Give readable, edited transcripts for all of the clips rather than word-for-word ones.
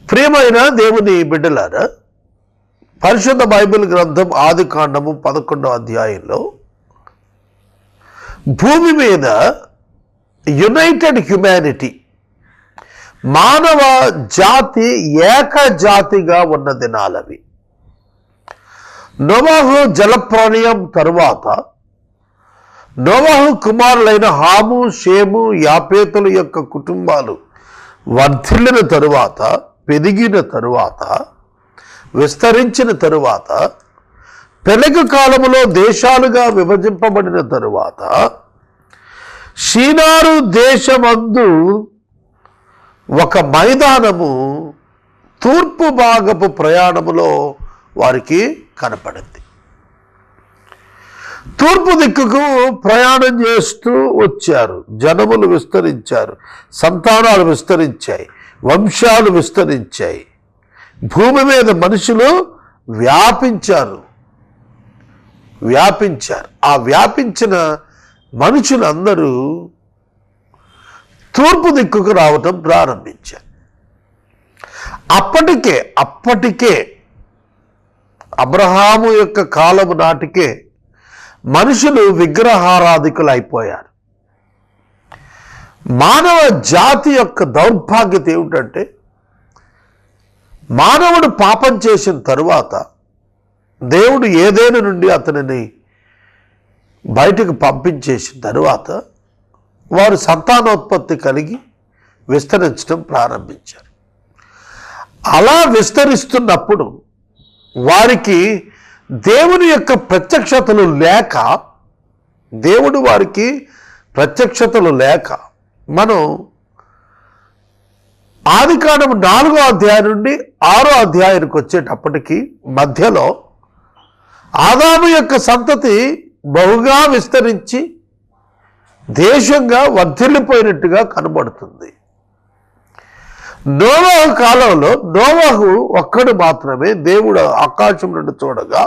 ప్రియమైన దేవుని బిడ్డలారా, పరిశుద్ధ బైబిల్ గ్రంథం ఆదికాండము 11వ అధ్యాయంలో భూమి మీద యునైటెడ్ హ్యుమానిటీ, మానవ జాతి ఏకజాతిగా ఉన్న దినాలవి. నోవహు జలప్రళయం తరువాత నోవహు కుమారులైన హాము, షేము, యాపేతుల యొక్క కుటుంబాలు వర్ధిల్లిన తరువాత, పెరిగిన తరువాత, విస్తరించిన తరువాత, పెలగు కాలములో దేశాలుగా విభజింపబడిన తరువాత, షీనారు దేశమందు ఒక మైదానము తూర్పు భాగపు ప్రయాణములో వారికి కనపడింది. తూర్పు దిక్కుకు ప్రయాణం చేస్తూ వచ్చారు. జనములు విస్తరించారు, సంతానాలు విస్తరించాయి, వంశాలు విస్తరించాయి, భూమి మీద మనుషులు వ్యాపించారు. ఆ వ్యాపించిన మనుషులందరూ తూర్పు దిక్కుకు రావటం ప్రారంభించారు. అప్పటికే అబ్రహాము యొక్క కాలము నాటికే మనుషులు విగ్రహారాధికులు అయిపోయారు. మానవ జాతి యొక్క దౌర్భాగ్యత ఏమిటంటే, మానవుడు పాపం చేసిన తరువాత దేవుడు ఏదేను నుండి అతనిని బయటకు పంపించేసిన తరువాత వారు సంతానోత్పత్తి కలిగి విస్తరించడం ప్రారంభించారు. అలా విస్తరిస్తున్నప్పుడు వారికి దేవుని యొక్క ప్రత్యక్షతలు లేక, మనం ఆదికాండం 4వ అధ్యాయం నుండి 6వ అధ్యాయానికి వచ్చేటప్పటికి మధ్యలో ఆదాము యొక్క సంతతి బహుగా విస్తరించి దేశంగా వర్ధిల్లిపోయినట్టుగా కనబడుతుంది. నోవహు కాలంలో నోవహు ఒక్కడు మాత్రమే దేవుడు ఆకాశం నుండి చూడగా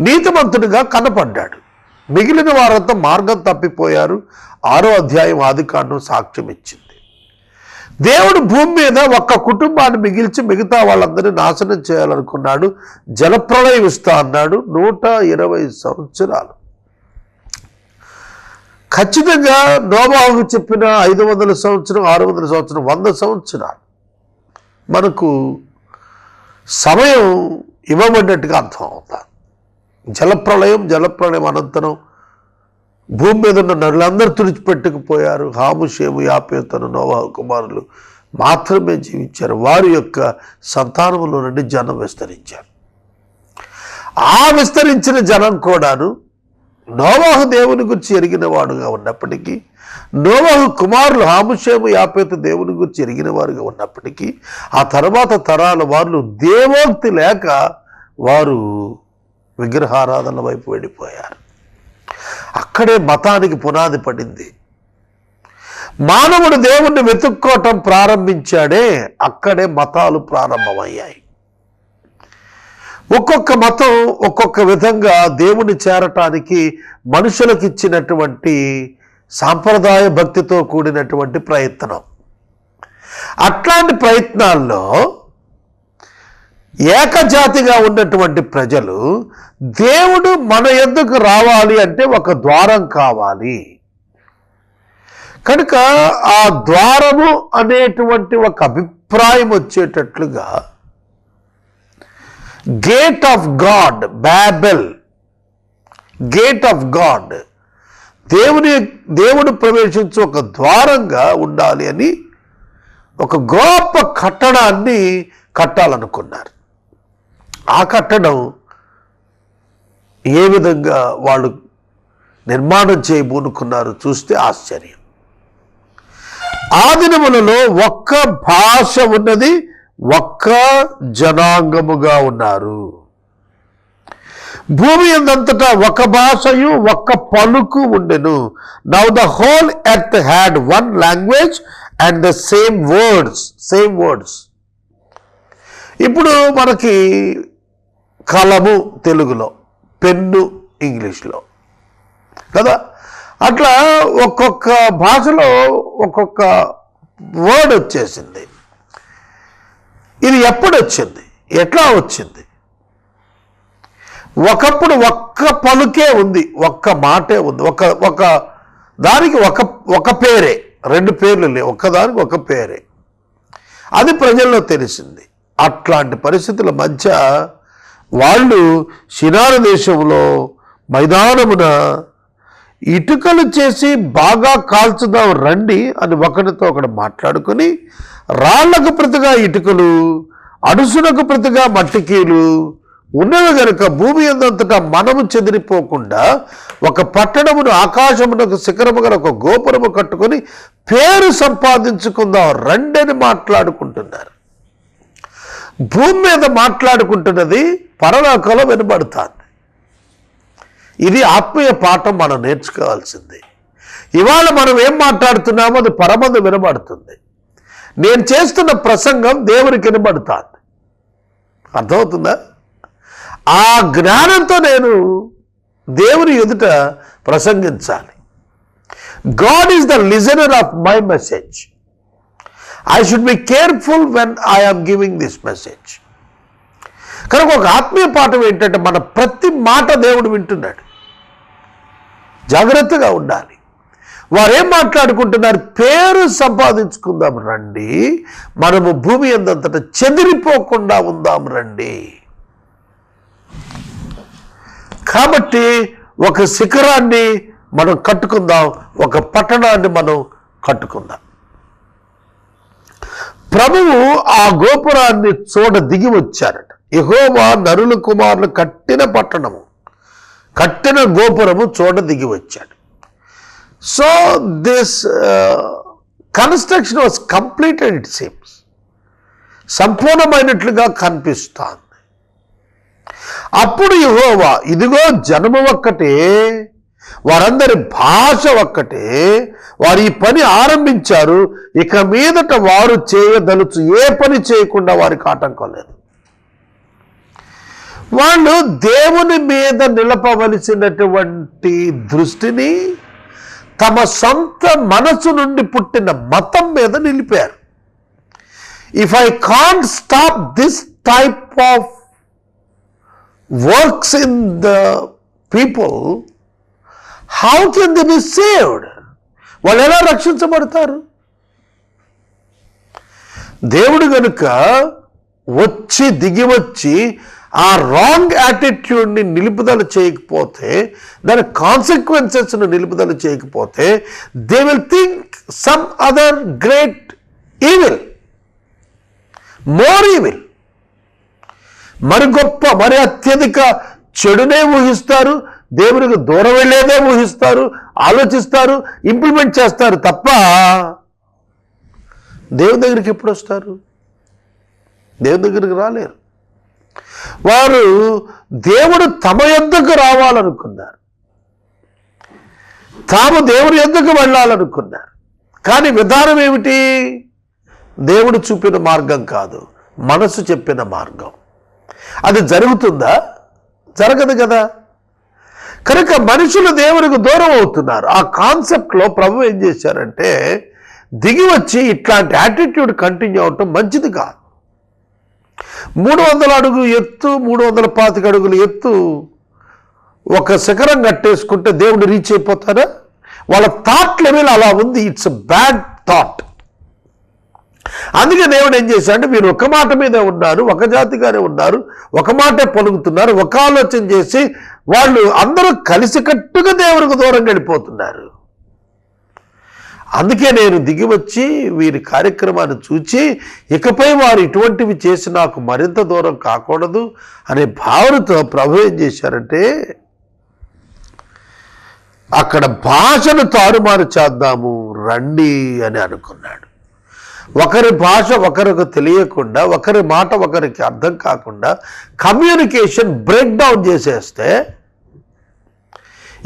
నీతిమంతుడిగా కనపడ్డాడు. మిగిలిన వారంతా మార్గం తప్పిపోయారు. 6వ అధ్యాయం ఆదికాండం సాక్ష్యం ఇచ్చింది. దేవుడు భూమి మీద ఒక్క కుటుంబాన్ని మిగిల్చి మిగతా వాళ్ళందరినీ నాశనం చేయాలనుకున్నాడు. జలప్రళయం ఇస్తా అన్నాడు. 120 సంవత్సరాలు ఖచ్చితంగా నోవహుకు చెప్పిన 500 సంవత్సరం, 600 సంవత్సరం, 100 సంవత్సరాలు మనకు సమయం ఇవ్వబడినట్టుగా అర్థం అవుతాం. జలప్రళయం అనంతరం భూమి మీద ఉన్న నరులందరూ తుడిచిపెట్టుకుపోయారు. హాము, షేము, యాపేతు నోవహు కుమారులు మాత్రమే జీవించారు. వారి యొక్క సంతానములో నుండి జనం విస్తరించారు. ఆ విస్తరించిన జనం కూడాను నోవహు దేవుని గురించి ఎరిగిన వాడుగా ఉన్నప్పటికీ, నోవహు కుమారులు హాము, షేము, యాపేతు దేవుని గురించి ఎరిగిన వారుగా ఉన్నప్పటికీ, ఆ తర్వాత తరాల వారు దేవోక్తి లేక వారు విగ్రహారాధన వైపు వెళ్ళిపోయారు. అక్కడే మతానికి పునాది పడింది. మానవుడు దేవుణ్ణి వెతుక్కోవటం ప్రారంభించాడే, అక్కడే మతాలు ప్రారంభమయ్యాయి. ఒక్కొక్క మతం ఒక్కొక్క విధంగా దేవుని చేరటానికి మనుషులకు ఇచ్చినటువంటి సాంప్రదాయ భక్తితో కూడినటువంటి ప్రయత్నం. అట్లాంటి ప్రయత్నాల్లో ఏకజాతిగా ఉన్నటువంటి ప్రజలు దేవుడు మన యొద్దకు రావాలి అంటే ఒక ద్వారం కావాలి. కనుక ఆ ద్వారము అనేటువంటి ఒక అభిప్రాయం వచ్చేటట్లుగా gate of God, Babel, gate of God, దేవుడు ప్రవేశించే ఒక ద్వారంగా ఉండాలి అని ఒక గొప్ప కట్టడాన్ని కట్టాలనుకున్నారు. ఆ కట్టడం ఏ విధంగా వాళ్ళు నిర్మాణం చేయబోనుకున్నారు చూస్తే ఆశ్చర్యం. ఆ దినములలో ఒక్క భాష ఉన్నది, ఒక్క జనాంగముగా ఉన్నారు. భూమి అంతటా ఒక భాషయు ఒక్క పలుకు ఉండెను. Now the whole earth had one language and the same words. ఇప్పుడు మనకి కలము తెలుగులో, పెన్ను ఇంగ్లీష్లో కదా, అట్లా ఒక్కొక్క భాషలో ఒక్కొక్క వర్డ్ వచ్చేసింది. ఇది ఎప్పుడు వచ్చింది, ఎట్లా వచ్చింది? ఒకప్పుడు ఒక్క పలుకే ఉంది, ఒక్క మాటే ఉంది, ఒక దానికి ఒక పేరే, రెండు పేర్లు లేవు, ఒక్కదానికి ఒక పేరే. అది ప్రజల్లో తెలిసింది. అట్లాంటి పరిస్థితుల మధ్య వాళ్ళు షినారు దేశంలో మైదానమున ఇటుకలు చేసి బాగా కాల్చుదాం రండి అని ఒకరితో ఒకడు మాట్లాడుకొని, రాళ్లకు ప్రతిగా ఇటుకలు, అడుసునకు ప్రతిగా మట్టికీలు ఉన్నవి గనుక భూమి అందంతటా మనము చెదిరిపోకుండా ఒక పట్టణమును ఆకాశమునకు శిఖరముగా ఒక గోపురము కట్టుకొని పేరు సంపాదించుకుందాం రండి అని మాట్లాడుకుంటున్నారు. భూమి మీద మాట్లాడుకుంటున్నది పరలోకంలో వినబడుతుంది. ఇది ఆత్మీయ పాఠం మనం నేర్చుకోవాల్సింది. ఇవాళ మనం ఏం మాట్లాడుతున్నామో అది పరమందు వినబడుతుంది. నేను చేస్తున్న ప్రసంగం దేవునికి వినబడుతుంది. అర్థమవుతుందా? ఆ జ్ఞానంతో నేను దేవుని ఎదుట ప్రసంగించాలి. God is the listener of my message. I should be careful when I am giving this message. కనుక ఒక ఆత్మీయ పాఠం ఏంటంటే మన ప్రతి మాట దేవుడు వింటున్నాడు. జాగ్రత్తగా ఉండాలి. వారేం మాట్లాడుకుంటున్నారు? పేరు సంపాదించుకుందాం రండి, మనము భూమి అందంతటా చెదిరిపోకుండా ఉందాం రండి. కాబట్టి ఒక శిఖరాన్ని మనం కట్టుకుందాం, ఒక పట్టణాన్ని మనం కట్టుకుందాం. ప్రభువు ఆ గోపురాన్ని చూడ దిగి వచ్చారట. యెహోవా నరుల కుమారులు కట్టిన పట్టణము, కట్టిన గోపురము చూడ దిగి వచ్చాడు. So this construction was completed. It seems సంపూర్ణమైనట్లుగా కనిపిస్తోంది. అప్పుడు యెహోవా, ఇదిగో జనము ఒక్కటే, వారందరి భాష ఒక్కటే, వారు ఈ పని ఆరంభించారు, ఇక మీదట వారు చేయదలుచు ఏ పని చేయకుండా వారికి ఆటంకం లేదు. వాళ్ళు దేవుని మీద నిలపవలసినటువంటి దృష్టిని తమ సొంత మనసు నుండి పుట్టిన మతం మీద నిలిపారు. If I can't stop this type of works in the people, how can they be saved? వాళ్ళు ఎలా రక్షించబడతారు? దేవుడు గనుక వచ్చి దిగి వచ్చి ఆ రాంగ్ యాటిట్యూడ్ని నిలుపుదల చేయకపోతే, దాని కాన్సిక్వెన్సెస్ను నిలుపుదల చేయకపోతే, they will think some other great evil, more evil, మరి గొప్ప, మరి అత్యధిక చెడునే ఊహిస్తారు, దేవునికి దూరం వెళ్ళేదే ఊహిస్తారు, ఆలోచిస్తారు, ఇంప్లిమెంట్ చేస్తారు తప్ప దేవుని దగ్గరికి ఎప్పుడు వస్తారు? దేవుని దగ్గరికి రాలేరు. వారు దేవుడు తమ యొద్దకు రావాలనుకున్నారు, తాము దేవుని యొద్దకు వెళ్ళాలనుకున్నారు. కానీ విధానం ఏమిటి? దేవుడు చూపిన మార్గం కాదు, మనసు చెప్పిన మార్గం. అది జరుగుతుందా? జరగదు కదా. కనుక మనుషులు దేవునికి దూరం అవుతున్నారు. ఆ కాన్సెప్ట్లో ప్రభు ఏం చేశారంటే, దిగి వచ్చి ఇట్లాంటి యాటిట్యూడ్ కంటిన్యూ అవటం మంచిది కాదు. 300 అడుగు ఎత్తు, 325 అడుగులు ఎత్తు ఒక శిఖరం కట్టేసుకుంటే దేవుడు రీచ్ అయిపోతారా? వాళ్ళ థాట్ లెవెల్ అలా ఉంది. It's bad thought. అందుకే దేవుడు ఏం చేశాడంటే, మీరు ఒక మాట మీదే ఉన్నారు, ఒక జాతిగానే ఉన్నారు, ఒక మాటే పలుకుతున్నారు, ఒక ఆలోచన చేసి వాళ్ళు అందరూ కలిసికట్టుగా దేవునికి దూరంగా వెళ్ళిపోతున్నారు. అందుకే నేను దిగి వచ్చి వీరి కార్యక్రమాన్ని చూచి, ఇకపై వారు ఇటువంటివి చేసి నాకు మరింత దూరం కాకూడదు అనే భావనతో ప్రభు ఏం చేశారంటే, అక్కడ భాషను తారుమారు చేద్దాము రండి అని అనుకున్నాడు. ఒకరి భాష ఒకరికి తెలియకుండా, ఒకరి మాట ఒకరికి అర్థం కాకుండా కమ్యూనికేషన్ బ్రేక్ డౌన్ చేసేస్తే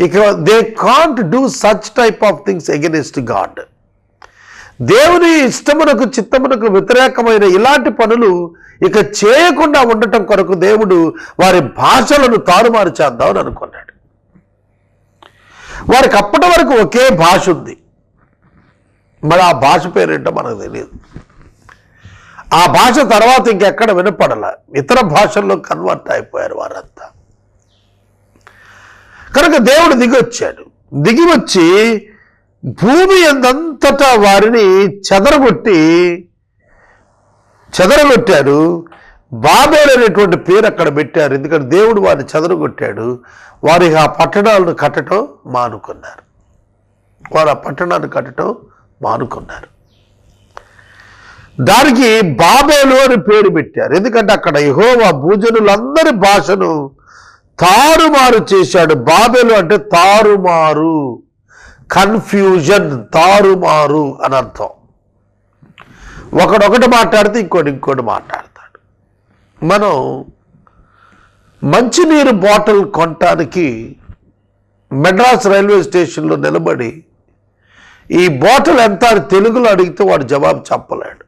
ఇక they can't do such type of things against God. దేవుని ఇష్టమునకు చిత్తమునకు వ్యతిరేకమైన ఇలాంటి పనులు ఇక చేయకుండా ఉండటం కొరకు దేవుడు వారి భాషలను తారుమారు చేద్దామని అనుకున్నాడు. వారికి అప్పటి వరకు ఒకే భాష ఉంది, మరి ఆ భాష పేరేంటో మనకు తెలియదు. ఆ భాష తర్వాత ఇంకెక్కడ వినపడల, ఇతర భాషల్లో కన్వర్ట్ అయిపోయారు వారంతా. కనుక దేవుడు దిగొచ్చాడు, దిగి వచ్చి భూమి అంతటా వారిని చెదరగొట్టారు. బాబేలు అనేటువంటి పేరు అక్కడ పెట్టారు, ఎందుకంటే దేవుడు వారిని చెదరగొట్టాడు. వారి ఆ పట్టణాలను కట్టడం మానుకున్నారు. దానికి బాబేలు అని పేరు పెట్టారు, ఎందుకంటే అక్కడ యెహోవా భూజనులందరి భాషను తారుమారు చేశాడు. బాబేలు అంటే తారుమారు, కన్ఫ్యూజన్, తారుమారు అని అర్థం. ఒకటి మాట్లాడితే ఇంకోటి మాట్లాడతాడు. మనం మంచినీరు బాటిల్ కొనటానికి మెడ్రాస్ రైల్వే స్టేషన్లో నిలబడి ఈ బాటిల్ ఎంత అని తెలుగులో అడిగితే వాడు జవాబు చెప్పలేడు,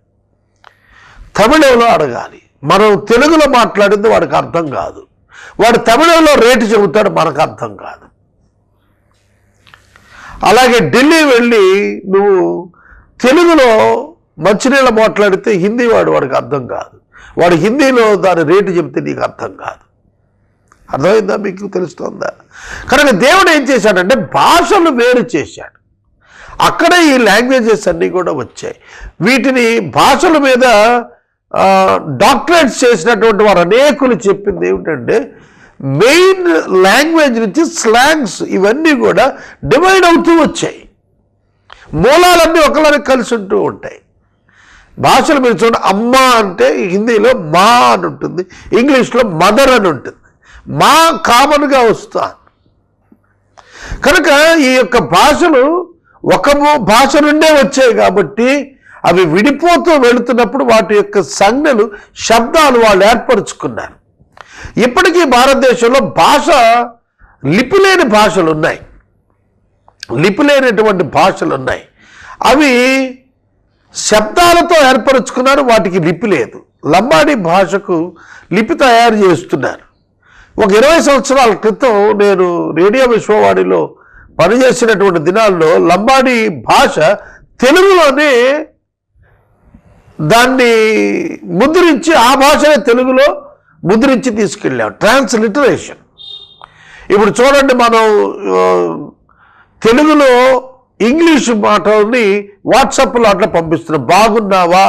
తమిళంలో అడగాలి. మనం తెలుగులో మాట్లాడింది వాడికి అర్థం కాదు, వాడు తమిళంలో రేటు చెబుతాడు, మనకు అర్థం కాదు. అలాగే ఢిల్లీ వెళ్ళి నువ్వు తెలుగులో మంచినీళ్ళ మాట్లాడితే హిందీ వాడికి అర్థం కాదు, వాడు హిందీలో దాని రేటు చెబితే నీకు అర్థం కాదు. అర్థమైందా? మీకు తెలుస్తుందా? కనుక దేవుడు ఏం చేశాడంటే భాషలు వేరు చేశాడు. అక్కడే ఈ లాంగ్వేజెస్ అన్నీ కూడా వచ్చాయి. వీటిని భాషల మీద డాక్టరేట్స్ చేసినటువంటి వారు అనేకులు చెప్పింది ఏమిటంటే మెయిన్ లాంగ్వేజ్ నుంచి స్లాంగ్స్ ఇవన్నీ కూడా డివైడ్ అవుతూ వచ్చాయి. మూలాలన్నీ ఒకలాగే కలిసి ఉంటూ ఉంటాయి. భాషలు మీరు చూడండి, అమ్మ అంటే హిందీలో మా అని ఉంటుంది, ఇంగ్లీష్లో మదర్ అని ఉంటుంది. మా కామన్గా వస్తా. కనుక ఈ యొక్క భాషలు ఒక భాష నుండే వచ్చాయి కాబట్టి అవి విడిపోతూ వెళుతున్నప్పుడు వాటి యొక్క సంజ్ఞలు, శబ్దాలు వాళ్ళు ఏర్పరచుకున్నారు. ఇప్పటికీ భారతదేశంలో లిపిలేని భాషలు ఉన్నాయి, లిపిలేనటువంటి భాషలు ఉన్నాయి. అవి శబ్దాలతో ఏర్పరచుకున్నారు, వాటికి లిపి లేదు. లంబాడీ భాషకు లిపి తయారు చేస్తున్నారు. ఒక 20 సంవత్సరాల క్రితం నేను రేడియో విశ్వవాణిలో పనిచేసినటువంటి దినాల్లో లంబాడీ భాష తెలుగులోనే దాన్ని ముద్రించి, ఆ భాషనే తెలుగులో ముద్రించి తీసుకెళ్ళాం, ట్రాన్స్లిటరేషన్. ఇప్పుడు చూడండి, మనం తెలుగులో ఇంగ్లీష్ మాటల్ని వాట్సాప్లో అట్లా పంపిస్తున్నాం. బాగున్నావా,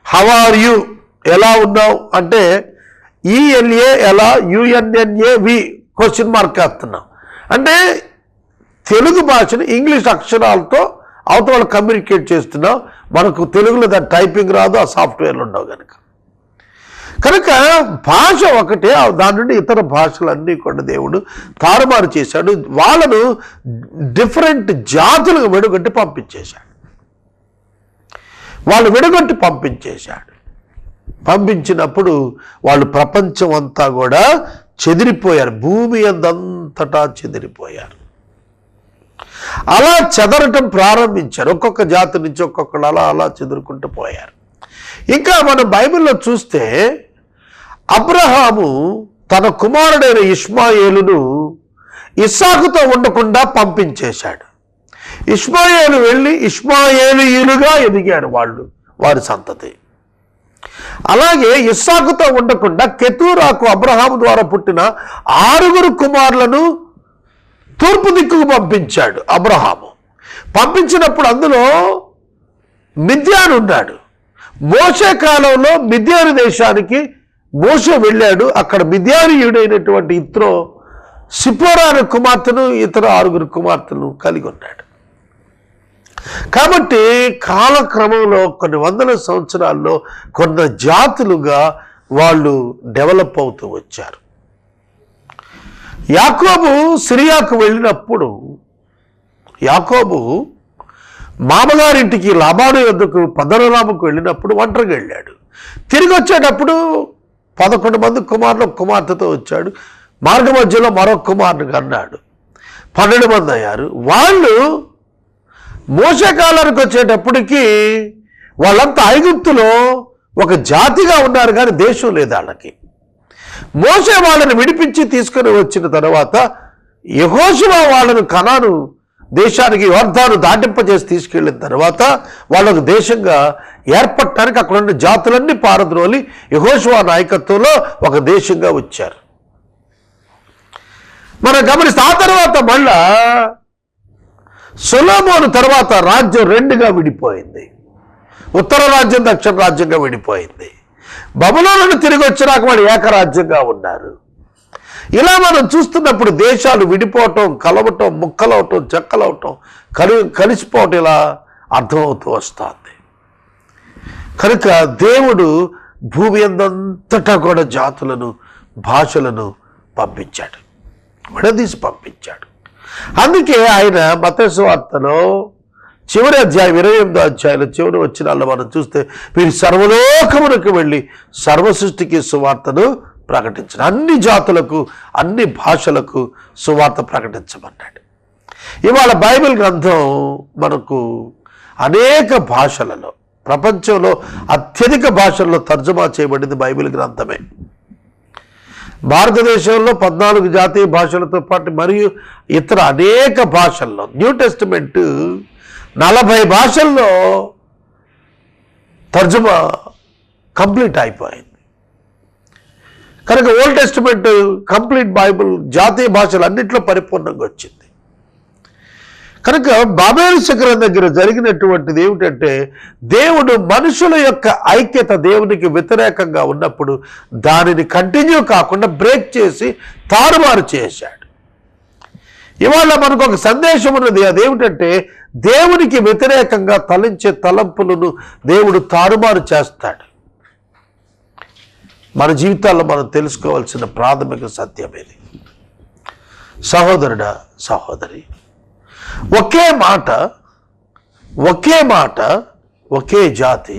హౌ ఆర్ యూ, ఎలా ఉన్నావు అంటే ఈఎల్ఏ ఎలా, యుఎన్ఎన్ఏవి క్వశ్చన్ మార్క్ వేస్తున్నాం. అంటే తెలుగు భాషని ఇంగ్లీష్ అక్షరాలతో అవతల కమ్యూనికేట్ చేస్తున్నాం. మనకు తెలుగులో దాని టైపింగ్ రాదు, ఆ సాఫ్ట్వేర్లు ఉండవు కనుక భాష ఒకటే, దాని నుండి ఇతర భాషలన్నీ కూడా దేవుడు తారుమారు చేశాడు. వాళ్ళను డిఫరెంట్ జాతులకు విడగొట్టి పంపించేశాడు. పంపించినప్పుడు వాళ్ళు ప్రపంచం అంతా కూడా చెదిరిపోయారు, భూమి అంతటా చెదిరిపోయారు. అలా చెదరటం ప్రారంభించారు. ఒక్కొక్క జాతి నుంచి ఒక్కొక్కరు అలా చెదురుకుంటూ పోయారు. ఇంకా మనం బైబిల్లో చూస్తే అబ్రహాము తన కుమారుడైన ఇష్మాయేలును ఇస్సాకుతో ఉండకుండా పంపించేశాడు. ఇష్మాయేలు వెళ్ళి ఇష్మాయేలీయులుగా ఎదిగారు వారి సంతతి. అలాగే ఇస్సాకుతో ఉండకుండా కెతూరాకు అబ్రహాము ద్వారా పుట్టిన 6 కుమారులను తూర్పు దిక్కుకు పంపించాడు అబ్రహాము. పంపించినప్పుడు అందులో మిద్యాను ఉన్నాడు. మోషే కాలంలో మిద్యాను దేశానికి మోషే వెళ్ళాడు. అక్కడ మిద్యానీయుడైనటువంటి ఇత్రో, సిపోరా అనే కుమార్తెను, ఇతర 6 కుమార్తెలను కలిగి ఉన్నాడు. కాబట్టి కాలక్రమంలో కొన్ని వందల సంవత్సరాల్లో కొన్ని జాతులుగా వాళ్ళు డెవలప్ అవుతూ వచ్చారు. యాకోబు సిరియాకు వెళ్ళినప్పుడు, యాకోబు మామగారింటికి లాబాను యొద్దకు పద్దనరాముకు వెళ్ళినప్పుడు ఒంటరిగా వెళ్ళాడు. తిరిగి వచ్చేటప్పుడు 11 మంది కుమార్తెతో వచ్చాడు. మార్గ మధ్యలో మరొక కుమారుని అన్నాడు. 12 మంది అయ్యారు. వాళ్ళు మోషే కాలానికి వచ్చేటప్పటికి వాళ్ళంతా ఐగుప్తులో ఒక జాతిగా ఉన్నారు, కానీ దేశం లేదు వాళ్ళకి. మోషే వాళ్ళని విడిపించి తీసుకొని వచ్చిన తర్వాత యెహోషువ వాళ్ళను కనాను దేశానికి యోర్దాను దాటింపజేసి తీసుకెళ్ళిన తర్వాత వాళ్ళకు దేశంగా ఏర్పడటానికి అక్కడ ఉన్న జాతులన్నీ పారద్రోలి యెహోషువ నాయకత్వంలో ఒక దేశంగా వచ్చారు. మనం గమనిస్తే ఆ తర్వాత మళ్ళా సొలొమోను తర్వాత రాజ్యం రెండుగా విడిపోయింది. ఉత్తర రాజ్యం దక్షిణ రాజ్యంగా విడిపోయింది. బబులోను తిరిగి వచ్చినాక వాళ్ళు ఏకరాజ్యంగా ఉన్నారు. ఇలా మనం చూస్తున్నప్పుడు దేశాలు విడిపోవటం, కలవటం, ముక్కలవటం, చెక్కలవటం, కలిసిపోవటం ఇలా అర్థమవుతూ వస్తుంది. కనుక దేవుడు భూమి అంతటా కూడా జాతులను, భాషలను పంపించాడు, విడదీసి పంపించాడు. అందుకే ఆయన మత్తయి సువార్తలో చివరి అధ్యాయం 28వ అధ్యాయంలో చివరి వచనాల్లో మనం చూస్తే మీరు సర్వలోకమునకు వెళ్ళి సర్వ సృష్టికి సువార్తను ప్రకటించడం, అన్ని జాతులకు, అన్ని భాషలకు సువార్త ప్రకటించమన్నాడు. ఇవాళ బైబిల్ గ్రంథం మనకు అనేక భాషలలో, ప్రపంచంలో అత్యధిక భాషల్లో తర్జుమా చేయబడింది బైబిల్ గ్రంథమే. భారతదేశంలో 14 జాతీయ భాషలతో పాటు మరియు ఇతర అనేక భాషల్లో న్యూ టెస్టిమెంట్ 40 భాషల్లో తర్జుమా కంప్లీట్ అయిపోయింది. కనుక ఓల్డ్ టెస్టిమెంట్ కంప్లీట్ బైబిల్ జాతీయ భాషలు అన్నింటిలో పరిపూర్ణంగా వచ్చింది. కనుక బాబేలు శిఖరం దగ్గర జరిగినటువంటిది ఏమిటంటే, దేవుడు మనుషుల యొక్క ఐక్యత దేవునికి వ్యతిరేకంగా ఉన్నప్పుడు దానిని కంటిన్యూ కాకుండా బ్రేక్ చేసి తారుమారు చేశాడు. ఇవాళ మనకు ఒక సందేశం ఉన్నది, అదేమిటంటే దేవునికి వ్యతిరేకంగా తలంచే తలంపులను దేవుడు తారుమారు చేస్తాడు. మన జీవితాల్లో మనం తెలుసుకోవాల్సిన ప్రాథమిక సత్యం ఇది. సహోదరుడా, సహోదరి, ఒకే మాట, ఒకే జాతి,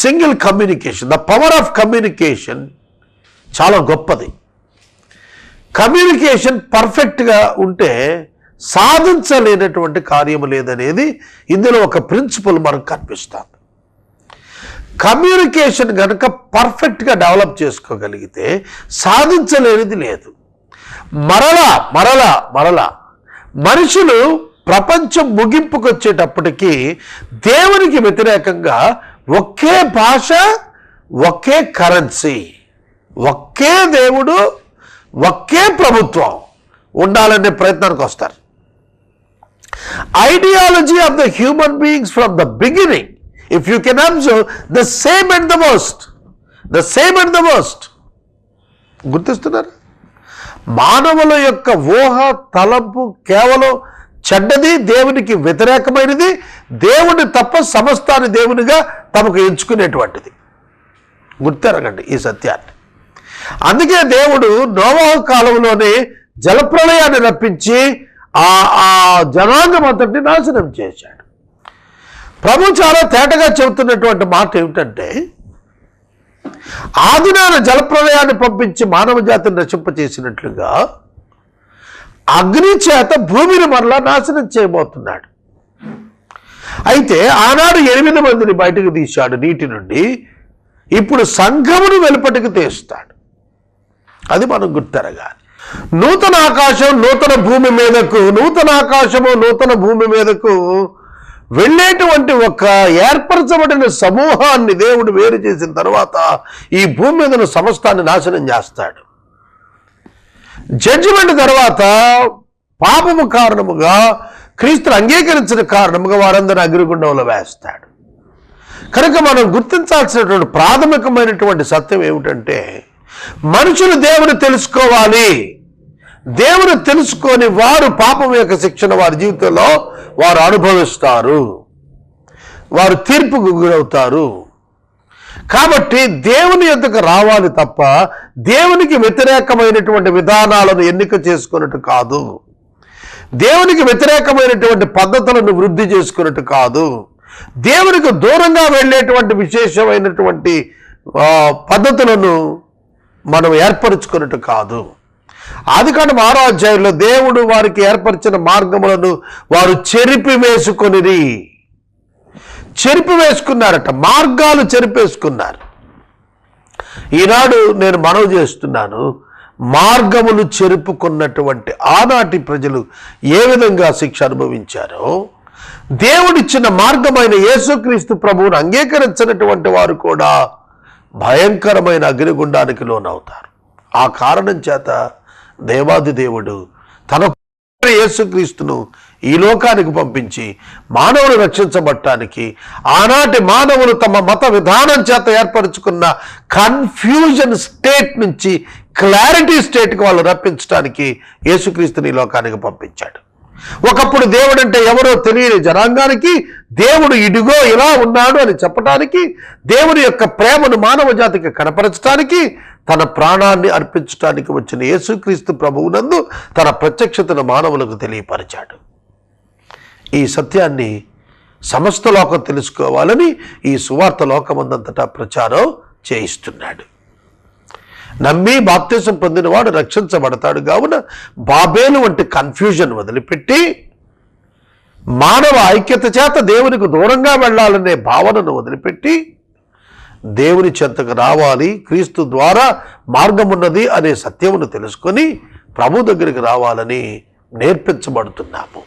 single communication. The power of communication చాలా గొప్పది. కమ్యూనికేషన్ పర్ఫెక్ట్గా ఉంటే సాధించలేనటువంటి కార్యము లేదనేది ఇందులో ఒక ప్రిన్సిపల్ మనకు కనిపిస్తుంది. కమ్యూనికేషన్ కనుక పర్ఫెక్ట్గా డెవలప్ చేసుకోగలిగితే సాధించలేనిది లేదు. మరలా మనుషులు ప్రపంచం ముగింపుకు వచ్చేటప్పటికీ దేవునికి వ్యతిరేకంగా ఒకే భాష, ఒకే కరెన్సీ, ఒకే దేవుడు, ఒకే ప్రభుత్వం ఉండాలనే ప్రయత్నానికి వస్తారు. Ideology of the human beings from the beginning, if you can observe, the same and the worst. గుర్తిస్తున్నారు? మానవుల యొక్క ఊహ, తలంపు కేవలం చెడ్డది, దేవునికి వ్యతిరేకమైనది, దేవుని తప్ప సమస్తాన్ని దేవునిగా తమకు ఎంచుకునేటువంటిది. గుర్తెరగండి ఈ సత్యాన్ని. అందుకే దేవుడు నోవహు కాలంలోనే జలప్రళయాన్ని రప్పించి ఆ జనాంగం అంతటిని నాశనం చేశాడు. ప్రభు చాలా తేటగా చెబుతున్నటువంటి మాట ఏమిటంటే, ఆదినాన జలప్రళయాన్ని పంపించి మానవ జాతిని నశింపచేసినట్లుగా అగ్ని చేత భూమిని మరలా నాశనం చేయబోతున్నాడు. అయితే ఆనాడు 8 మందిని బయటకు తీశాడు నీటి నుండి, ఇప్పుడు సంఘమును వెలుపటికి తీస్తాడు. అది మనం గుర్తెరగాలి. నూతన ఆకాశం నూతన భూమి మీదకు, నూతన ఆకాశము నూతన భూమి మీదకు వెళ్ళేటువంటి ఒక ఏర్పరచబడిన సమూహాన్ని దేవుడు వేరు చేసిన తర్వాత ఈ భూమి మీద సమస్తాన్ని నాశనం చేస్తాడు. జడ్జిమెంట్ తర్వాత పాపము కారణముగా, క్రీస్తును అంగీకరించిన కారణముగా వారందరూ అగ్నిగుండంలో వేస్తాడు. కనుక మనం గుర్తించాల్సినటువంటి ప్రాథమికమైనటువంటి సత్యం ఏమిటంటే, మనుషులు దేవుని తెలుసుకోవాలి. దేవుని తెలుసుకొని వారు పాపం యొక్క శిక్షణ వారి జీవితంలో వారు అనుభవిస్తారు, వారు తీర్పుకు గురవుతారు. కాబట్టి దేవుని యొద్దకు రావాలి తప్ప దేవునికి వ్యతిరేకమైనటువంటి విధానాలను ఎన్నిక చేసుకున్నట్టు కాదు, దేవునికి వ్యతిరేకమైనటువంటి పద్ధతులను వృద్ధి చేసుకున్నట్టు కాదు, దేవునికి దూరంగా వెళ్ళేటువంటి విశేషమైనటువంటి పద్ధతులను మనం ఏర్పరచుకున్నట్టు కాదు. ఆదికాండం 6వ అధ్యాయంలో దేవుడు వారికి ఏర్పరిచిన మార్గములను వారు చెరిపివేసుకున్నారట. మార్గాలు చెరిపేసుకున్నారు. ఈనాడు నేను మనవి చేస్తున్నాను, మార్గములు చెరుపుకున్నటువంటి ఆనాటి ప్రజలు ఏ విధంగా శిక్ష అనుభవించారో, దేవుడిచ్చిన మార్గమైన యేసుక్రీస్తు ప్రభువును అంగీకరించినటువంటి వారు కూడా భయంకరమైన అగ్నిగుండానికి లోనవుతారు. ఆ కారణం చేత దేవాది దేవుడు తన యేసుక్రీస్తును ఈ లోకానికి పంపించి మానవులు రక్షించబడటానికి, ఆనాటి మానవులు తమ మత విధానం చేత ఏర్పరచుకున్న కన్ఫ్యూజన్ స్టేట్ నుంచి క్లారిటీ స్టేట్కి వాళ్ళు రప్పించడానికి యేసుక్రీస్తుని ఈ లోకానికి పంపించాడు. ఒకప్పుడు దేవుడు అంటే ఎవరో తెలియని జనాంగానికి దేవుడు ఇదిగో ఇలా ఉన్నాడు అని చెప్పడానికి, దేవుని యొక్క ప్రేమను మానవ జాతికి కనపరచడానికి, తన ప్రాణాన్ని అర్పించడానికి వచ్చిన యేసుక్రీస్తు ప్రభువునందు తన ప్రత్యక్షతను మానవులకు తెలియపరిచాడు. ఈ సత్యాన్ని సమస్త లోకం తెలుసుకోవాలని ఈ సువార్త లోకమందంతటా ప్రచారం చేయిస్తున్నాడు. నమ్మి బాప్తిసం పొందినవాడు రక్షించబడతాడు. కావున బాబేలు వంటి కన్ఫ్యూజన్ వదిలిపెట్టి మానవ ఐక్యత చేత దేవునికి దూరంగా వెళ్ళాలనే భావనను వదిలిపెట్టి దేవుని చెంతకు రావాలి, క్రీస్తు ద్వారా మార్గమున్నది అనే సత్యమును తెలుసుకొని ప్రభు దగ్గరికి రావాలని నేర్పించబడుతున్నాము.